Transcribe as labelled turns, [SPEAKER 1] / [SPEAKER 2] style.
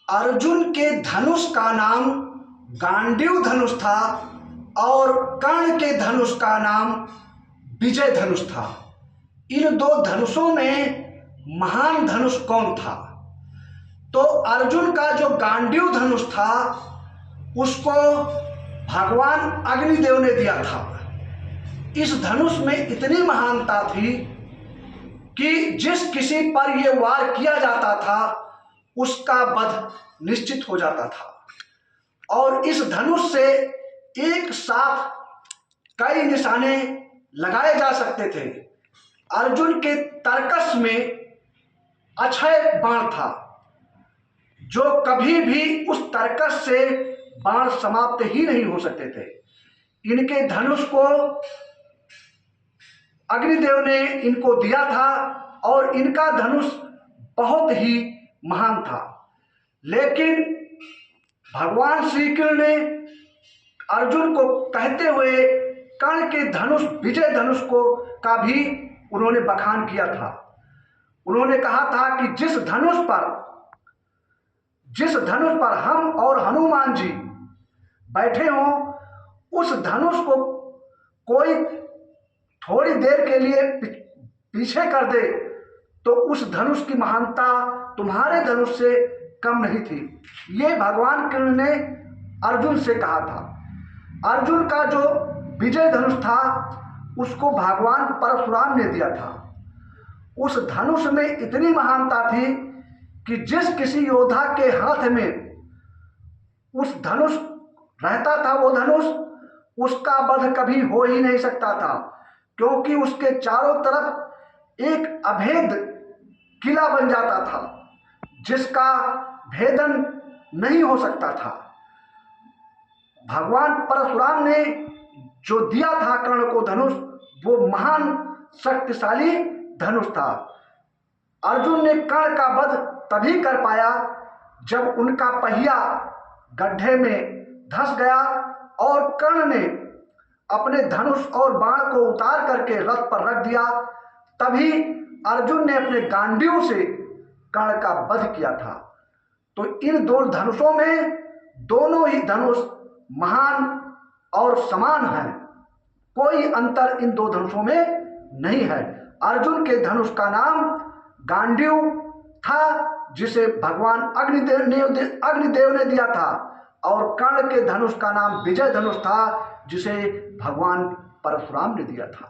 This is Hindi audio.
[SPEAKER 1] अर्जुन के धनुष का नाम गांडीव धनुष था और कर्ण के धनुष का नाम विजय धनुष था। इन दो धनुषों में महान धनुष कौन था? तो अर्जुन का जो गांडीव धनुष था उसको भगवान अग्निदेव ने दिया था। इस धनुष में इतनी महानता थी कि जिस किसी पर यह वार किया जाता था उसका वध निश्चित हो जाता था। और इस धनुष से एक साथ कई निशाने लगाए जा सकते थे। अर्जुन के तरकस में अक्षय बाण था, जो कभी भी उस तरकस से बाण समाप्त ही नहीं हो सकते थे। इनके धनुष को अग्निदेव ने इनको दिया था और इनका धनुष बहुत ही महान था। लेकिन भगवान श्री कृष्ण ने अर्जुन को कहते हुए कर्ण के धनुष विजय धनुष को का भी उन्होंने बखान किया था। उन्होंने कहा था कि जिस धनुष पर हम और हनुमान जी बैठे हों, उस धनुष को कोई थोड़ी देर के लिए पीछे कर दे तो उस धनुष की महानता तुम्हारे धनुष से कम नहीं थी। ये भगवान कृष्ण ने अर्जुन से कहा था। अर्जुन का जो विजय धनुष था उसको भगवान परशुराम ने दिया था। उस धनुष में इतनी महानता थी कि जिस किसी योद्धा के हाथ में उस धनुष रहता था, वो धनुष उसका वध कभी हो ही नहीं सकता था, क्योंकि उसके चारों तरफ एक अभेद किला बन जाता था जिसका भेदन नहीं हो सकता था। भगवान परशुराम ने जो दिया था कर्ण को धनुष, वो महान शक्तिशाली धनुष था। अर्जुन ने कर्ण का वध तभी कर पाया जब उनका पहिया गड्ढे में धंस गया और कर्ण ने अपने धनुष और बाण को उतार करके रथ पर रख दिया। तभी अर्जुन ने अपने गांडीव से कर्ण का वध किया था। तो इन दो धनुषों में दोनों ही धनुष महान और समान हैं, कोई अंतर इन दो धनुषों में नहीं है। अर्जुन के धनुष का नाम गांडीव था, जिसे भगवान अग्निदेव ने दिया था, और कर्ण के धनुष का नाम विजय धनुष था, जिसे भगवान परशुराम ने दिया था।